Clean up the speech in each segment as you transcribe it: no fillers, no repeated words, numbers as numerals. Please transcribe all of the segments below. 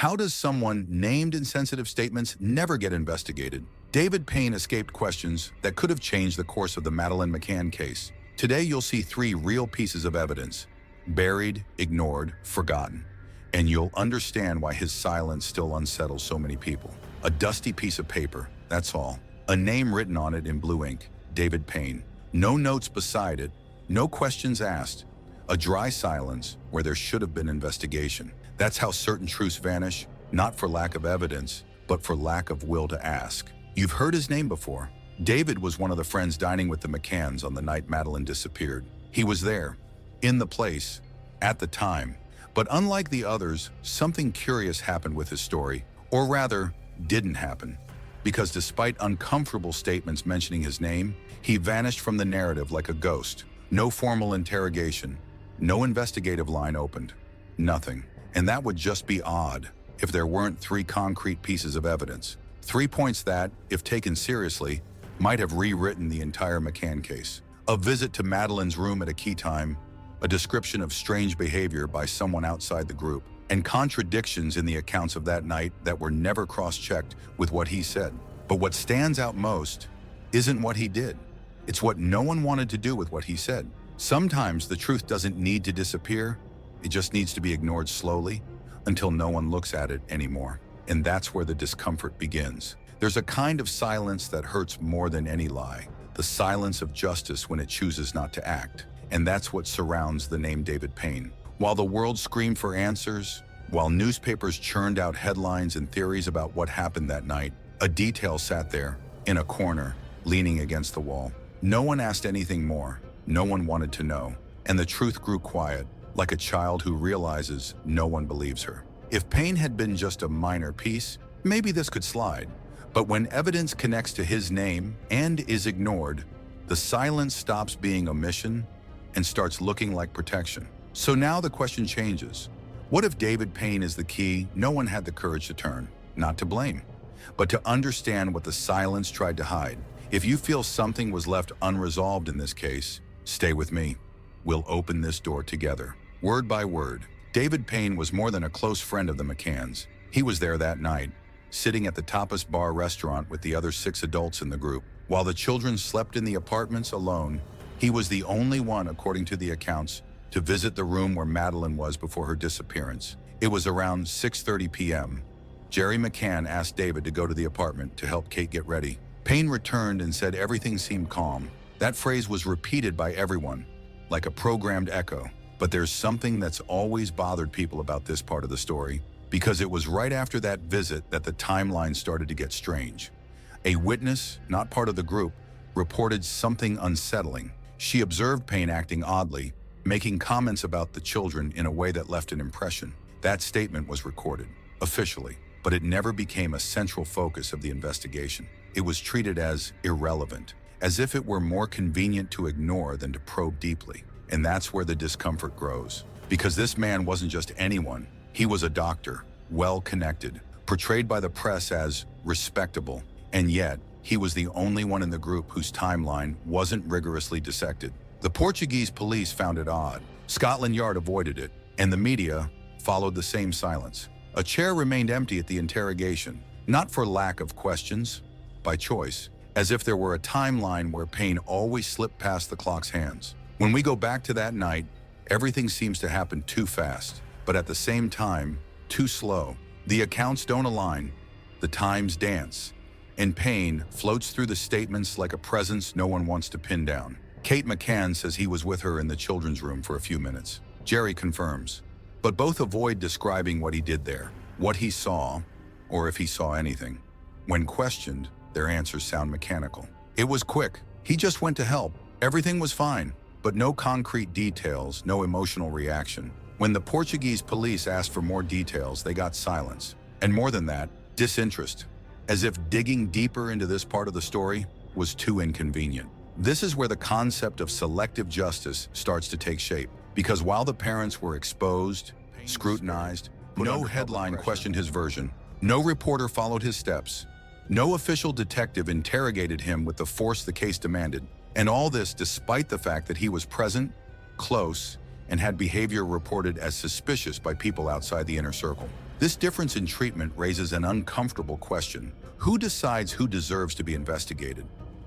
How does someone named in sensitive statements never get investigated? David Payne escaped questions that could have changed the course of the Madeleine McCann case. Today you'll see 3 real pieces of evidence: buried, ignored, forgotten. And you'll understand why his silence still unsettles so many people. A dusty piece of paper, that's all. A name written on it in blue ink, David Payne. No notes beside it, no questions asked. A dry silence where there should have been investigation. That's how certain truths vanish, not for lack of evidence, but for lack of will to ask. You've heard his name before. David was one of the friends dining with the McCanns on the night Madeleine disappeared. He was there, in the place, at the time. But unlike the others, something curious happened with his story, or rather, didn't happen. Because despite uncomfortable statements mentioning his name, he vanished from the narrative like a ghost. No formal interrogation, no investigative line opened, nothing. And that would just be odd if there weren't 3 concrete pieces of evidence. 3 points that, if taken seriously, might have rewritten the entire McCann case. A visit to Madeleine's room at a key time, a description of strange behavior by someone outside the group, and contradictions in the accounts of that night that were never cross-checked with what he said. But what stands out most isn't what he did. It's what no one wanted to do with what he said. Sometimes the truth doesn't need to disappear. It just needs to be ignored slowly until no one looks at it anymore. And that's where the discomfort begins. There's a kind of silence that hurts more than any lie. The silence of justice when it chooses not to act. And that's what surrounds the name David Payne. While the world screamed for answers, while newspapers churned out headlines and theories about what happened that night, a detail sat there, in a corner, leaning against the wall. No one asked anything more. No one wanted to know. And the truth grew quiet, like a child who realizes no one believes her. If Payne had been just a minor piece, maybe this could slide. But when evidence connects to his name and is ignored, the silence stops being omission and starts looking like protection. So now the question changes. What if David Payne is the key no one had the courage to turn? Not to blame, but to understand what the silence tried to hide. If you feel something was left unresolved in this case, stay with me. We'll open this door together. Word by word, David Payne was more than a close friend of the McCanns. He was there that night, sitting at the tapas bar restaurant with the other 6 adults in the group. While the children slept in the apartments alone, he was the only one, according to the accounts, to visit the room where Madeleine was before her disappearance. It was around 6:30 p.m. Jerry McCann asked David to go to the apartment to help Kate get ready. Payne returned and said everything seemed calm. That phrase was repeated by everyone, like a programmed echo. But there's something that's always bothered people about this part of the story, because it was right after that visit that the timeline started to get strange. A witness, not part of the group, reported something unsettling. She observed Payne acting oddly, making comments about the children in a way that left an impression. That statement was recorded, officially, but it never became a central focus of the investigation. It was treated as irrelevant, as if it were more convenient to ignore than to probe deeply. And that's where the discomfort grows. Because this man wasn't just anyone. He was a doctor, well-connected, portrayed by the press as respectable, and yet he was the only one in the group whose timeline wasn't rigorously dissected. The Portuguese police found it odd. Scotland Yard avoided it, and the media followed the same silence. A chair remained empty at the interrogation, not for lack of questions, by choice, as if there were a timeline where Payne always slipped past the clock's hands. When we go back to that night, everything seems to happen too fast, but at the same time, too slow. The accounts don't align, the times dance, and Payne floats through the statements like a presence no one wants to pin down. Kate McCann says he was with her in the children's room for a few minutes. Jerry confirms, but both avoid describing what he did there, what he saw, or if he saw anything. When questioned, their answers sound mechanical. It was quick. He just went to help. Everything was fine, but no concrete details, no emotional reaction. When the Portuguese police asked for more details, they got silence. And more than that, disinterest, as if digging deeper into this part of the story was too inconvenient. This is where the concept of selective justice starts to take shape, because while the parents were exposed, scrutinized, no headline questioned his version, no reporter followed his steps, no official detective interrogated him with the force the case demanded, and all this despite the fact that he was present, close, and had behavior reported as suspicious by people outside the inner circle. This difference in treatment raises an uncomfortable question. Who decides who deserves to be investigated?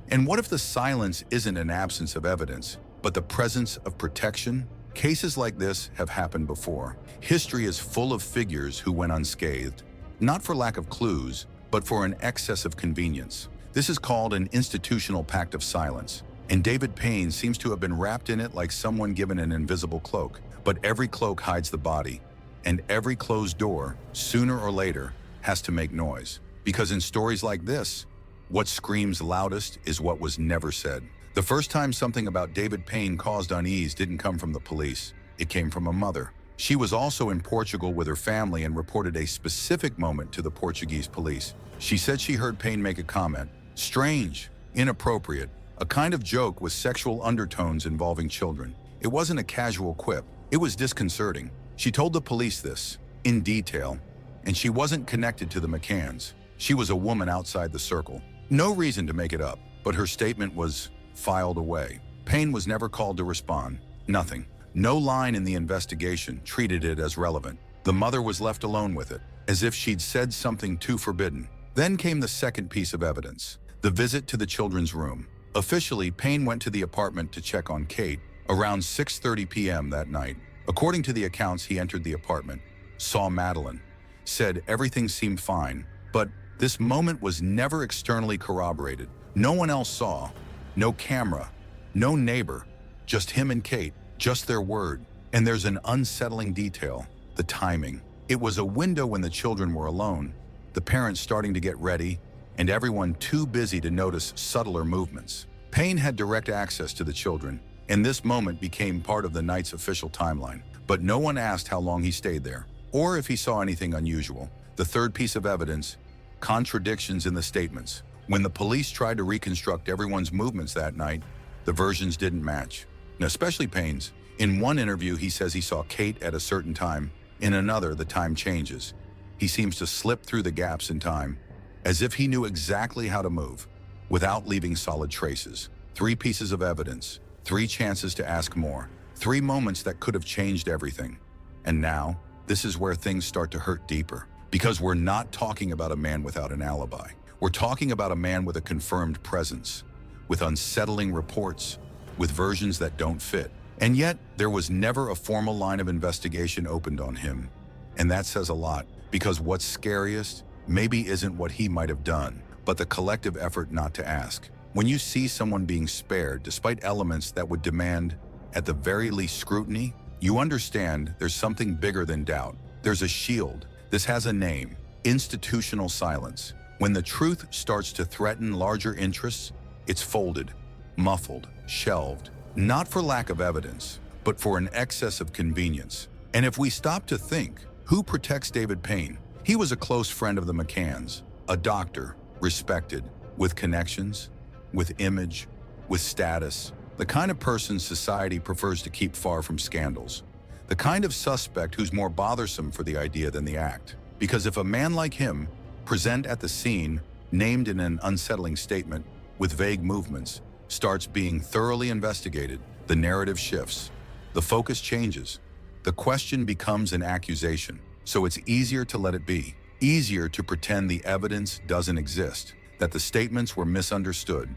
And what if the silence isn't an absence of evidence, but the presence of protection? Cases like this have happened before. History is full of figures who went unscathed, not for lack of clues, but for an excess of convenience. This is called an institutional pact of silence, and David Payne seems to have been wrapped in it like someone given an invisible cloak. But every cloak hides the body, and every closed door, sooner or later, has to make noise. Because in stories like this, what screams loudest is what was never said. The first time something about David Payne caused unease didn't come from the police. It came from a mother. She was also in Portugal with her family and reported a specific moment to the Portuguese police. She said she heard Payne make a comment. Strange, inappropriate, a kind of joke with sexual undertones involving children. It wasn't a casual quip. It was disconcerting. She told the police this, in detail, and she wasn't connected to the McCanns. She was a woman outside the circle. No reason to make it up, but her statement was filed away. Payne was never called to respond. Nothing. No line in the investigation treated it as relevant. The mother was left alone with it, as if she'd said something too forbidden. Then came the second piece of evidence, the visit to the children's room. Officially, Payne went to the apartment to check on Kate around 6:30 p.m. that night. According to the accounts, he entered the apartment, saw Madeleine, said everything seemed fine, but this moment was never externally corroborated. No one else saw, no camera, no neighbor, just him and Kate, just their word. And there's an unsettling detail, the timing. It was a window when the children were alone, the parents starting to get ready, and everyone too busy to notice subtler movements. Payne had direct access to the children, and this moment became part of the night's official timeline. But no one asked how long he stayed there, or if he saw anything unusual. The third piece of evidence, contradictions in the statements. When the police tried to reconstruct everyone's movements that night, the versions didn't match, and especially Payne's. In one interview, he says he saw Kate at a certain time. In another, the time changes. He seems to slip through the gaps in time, as if he knew exactly how to move, without leaving solid traces. 3 pieces of evidence, 3 chances to ask more, 3 moments that could have changed everything. And now, this is where things start to hurt deeper. Because we're not talking about a man without an alibi. We're talking about a man with a confirmed presence, with unsettling reports, with versions that don't fit. And yet, there was never a formal line of investigation opened on him. And that says a lot, because what's scariest maybe isn't what he might have done, but the collective effort not to ask. When you see someone being spared despite elements that would demand, at the very least, scrutiny, you understand there's something bigger than doubt. There's a shield. This has a name: institutional silence. When the truth starts to threaten larger interests, it's folded, muffled, shelved, not for lack of evidence, but for an excess of convenience. And if we stop to think, who protects David Payne? He was a close friend of the McCanns, a doctor, respected, with connections, with image, with status, the kind of person society prefers to keep far from scandals, the kind of suspect who's more bothersome for the idea than the act. Because if a man like him, present at the scene, named in an unsettling statement, with vague movements, starts being thoroughly investigated, the narrative shifts, the focus changes, the question becomes an accusation. So it's easier to let it be, easier to pretend the evidence doesn't exist, that the statements were misunderstood,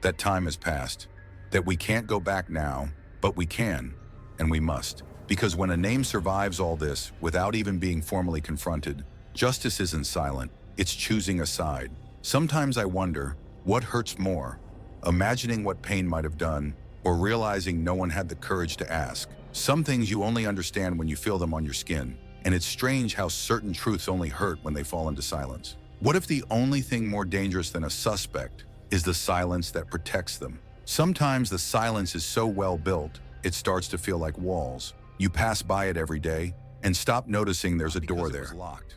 that time has passed, that we can't go back now, but we can, and we must. Because when a name survives all this without even being formally confronted, justice isn't silent, it's choosing a side. Sometimes I wonder, what hurts more? Imagining what Payne might have done, or realizing no one had the courage to ask. Some things you only understand when you feel them on your skin, and it's strange how certain truths only hurt when they fall into silence. What if the only thing more dangerous than a suspect is the silence that protects them? Sometimes the silence is so well built, it starts to feel like walls. You pass by it every day and stop noticing there's a door there,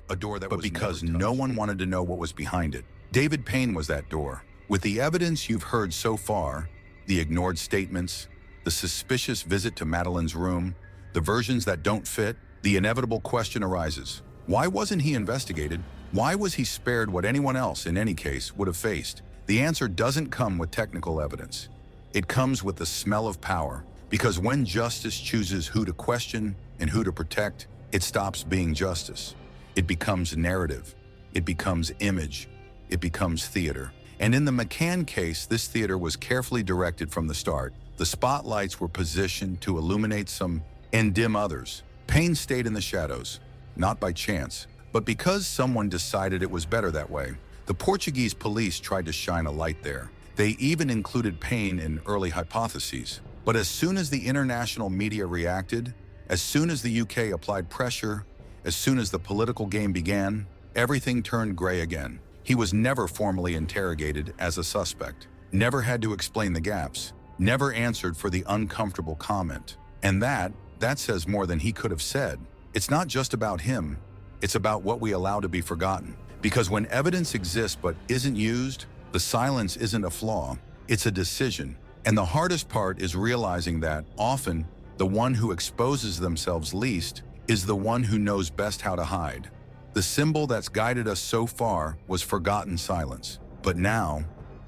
a door that was because no one wanted to know what was behind it. David Payne was that door. With the evidence you've heard so far, the ignored statements, the suspicious visit to Madeleine's room, the versions that don't fit, the inevitable question arises. Why wasn't he investigated? Why was he spared what anyone else, in any case, would have faced? The answer doesn't come with technical evidence. It comes with the smell of power. Because when justice chooses who to question and who to protect, it stops being justice. It becomes narrative. It becomes image. It becomes theater. And in the McCann case, this theater was carefully directed from the start. The spotlights were positioned to illuminate some and dim others. Payne stayed in the shadows, not by chance, but because someone decided it was better that way. The Portuguese police tried to shine a light there. They even included Payne in early hypotheses. But as soon as the international media reacted, as soon as the UK applied pressure, as soon as the political game began, everything turned gray again. He was never formally interrogated as a suspect, never had to explain the gaps, never answered for the uncomfortable comment. And that says more than he could have said. It's not just about him, it's about what we allow to be forgotten. Because when evidence exists but isn't used, the silence isn't a flaw, it's a decision. And the hardest part is realizing that often the one who exposes themselves least is the one who knows best how to hide. The symbol that's guided us so far was forgotten silence. But now,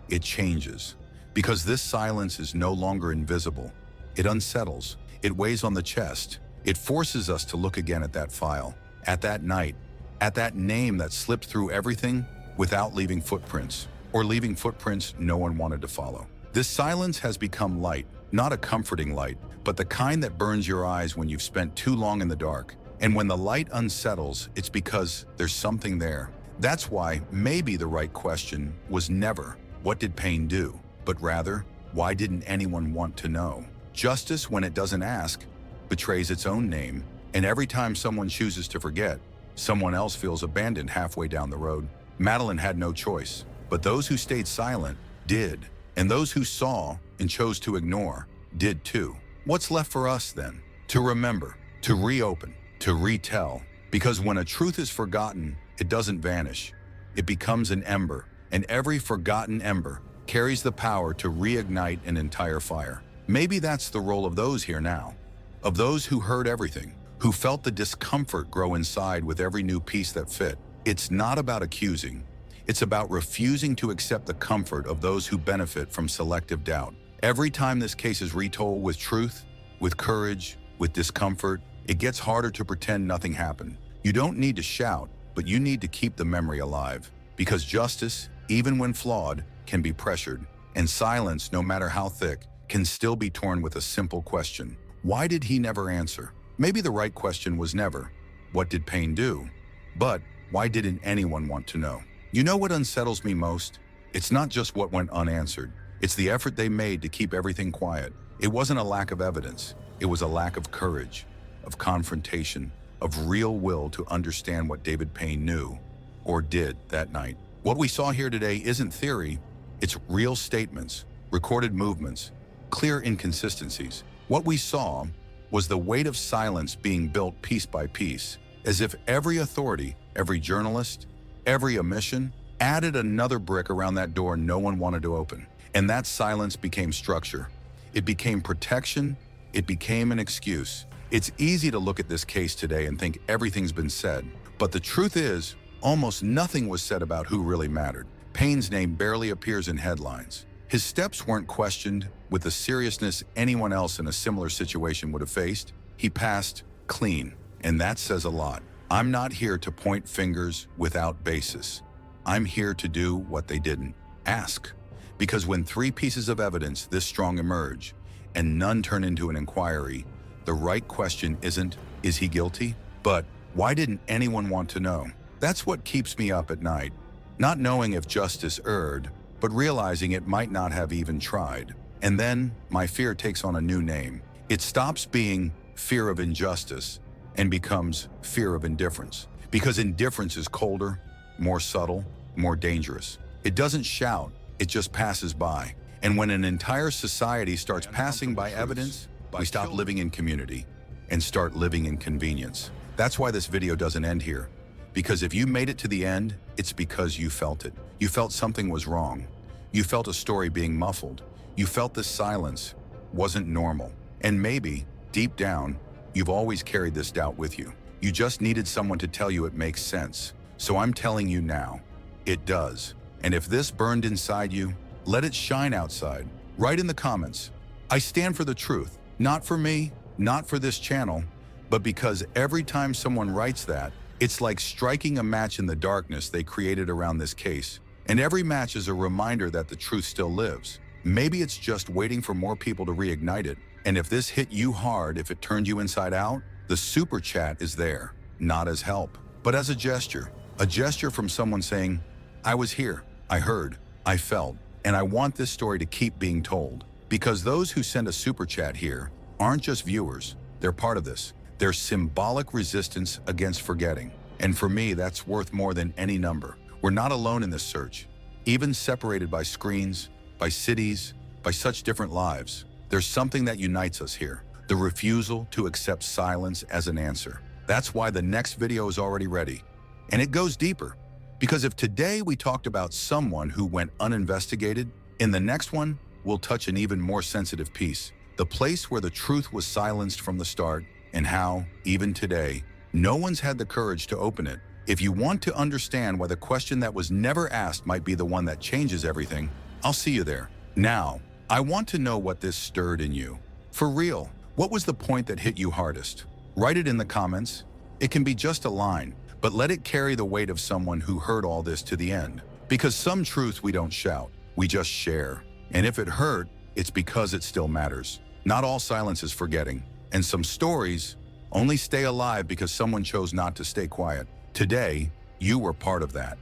it changes. Because this silence is no longer invisible. It unsettles. It weighs on the chest. It forces us to look again at that file, at that night, at that name that slipped through everything without leaving footprints, or leaving footprints no one wanted to follow. This silence has become light, not a comforting light, but the kind that burns your eyes when you've spent too long in the dark. And when the light unsettles, it's because there's something there. That's why maybe the right question was never, what did Payne do? But rather, why didn't anyone want to know? Justice, when it doesn't ask, betrays its own name. And every time someone chooses to forget, someone else feels abandoned halfway down the road. Madeleine had no choice, but those who stayed silent did. And those who saw and chose to ignore did too. What's left for us then? To remember, to reopen, to retell. Because when a truth is forgotten, it doesn't vanish. It becomes an ember, and every forgotten ember carries the power to reignite an entire fire. Maybe that's the role of those here now, of those who heard everything, who felt the discomfort grow inside with every new piece that fit. It's not about accusing. It's about refusing to accept the comfort of those who benefit from selective doubt. Every time this case is retold with truth, with courage, with discomfort, it gets harder to pretend nothing happened. You don't need to shout, but you need to keep the memory alive. Because justice, even when flawed, can be pressured. And silence, no matter how thick, can still be torn with a simple question. Why did he never answer? Maybe the right question was never, what did Payne do? But why didn't anyone want to know? You know what unsettles me most? It's not just what went unanswered. It's the effort they made to keep everything quiet. It wasn't a lack of evidence. It was a lack of courage, of confrontation, of real will to understand what David Payne knew or did that night. What we saw here today isn't theory. It's real statements, recorded movements, clear inconsistencies. What we saw was the weight of silence being built piece by piece, as if every authority, every journalist, every omission added another brick around that door no one wanted to open. And that silence became structure. It became protection. It became an excuse. It's easy to look at this case today and think everything's been said. But the truth is, almost nothing was said about who really mattered. Payne's name barely appears in headlines. His steps weren't questioned with the seriousness anyone else in a similar situation would have faced. He passed clean, and that says a lot. I'm not here to point fingers without basis. I'm here to do what they didn't ask. Because when three pieces of evidence this strong emerge, and none turn into an inquiry, the right question isn't, is he guilty? But why didn't anyone want to know? That's what keeps me up at night. Not knowing if justice erred, but realizing it might not have even tried. And then my fear takes on a new name. It stops being fear of injustice and becomes fear of indifference. Because indifference is colder, more subtle, more dangerous. It doesn't shout, it just passes by. And when an entire society starts passing by evidence, we stop living in community and start living in convenience. That's why this video doesn't end here. Because if you made it to the end, it's because you felt it. You felt something was wrong. You felt a story being muffled. You felt this silence wasn't normal. And maybe, deep down, you've always carried this doubt with you. You just needed someone to tell you it makes sense. So I'm telling you now, it does. And if this burned inside you, let it shine outside. Write in the comments, I stand for the truth. Not for me, not for this channel, but because every time someone writes that, It's like striking a match in the darkness they created around this case. And every match is a reminder that the truth still lives. Maybe it's just waiting for more people to reignite it. And if this hit you hard, if it turned you inside out, the super chat is there, not as help, but as a gesture from someone saying, I was here, I heard, I felt, and I want this story to keep being told. Because those who send a super chat here aren't just viewers, they're part of this. They're symbolic resistance against forgetting. And for me, that's worth more than any number. We're not alone in this search. Even separated by screens, by cities, by such different lives, there's something that unites us here. The refusal to accept silence as an answer. That's why the next video is already ready. And it goes deeper. Because if today we talked about someone who went uninvestigated, in the next one, we'll touch an even more sensitive piece. The place where the truth was silenced from the start, and how, even today, no one's had the courage to open it. If you want to understand why the question that was never asked might be the one that changes everything, I'll see you there. Now, I want to know what this stirred in you. For real, what was the point that hit you hardest? Write it in the comments. It can be just a line, but let it carry the weight of someone who heard all this to the end. Because some truths we don't shout, we just share. And if it hurt, it's because it still matters. Not all silence is forgetting. And some stories only stay alive because someone chose not to stay quiet. Today, you were part of that.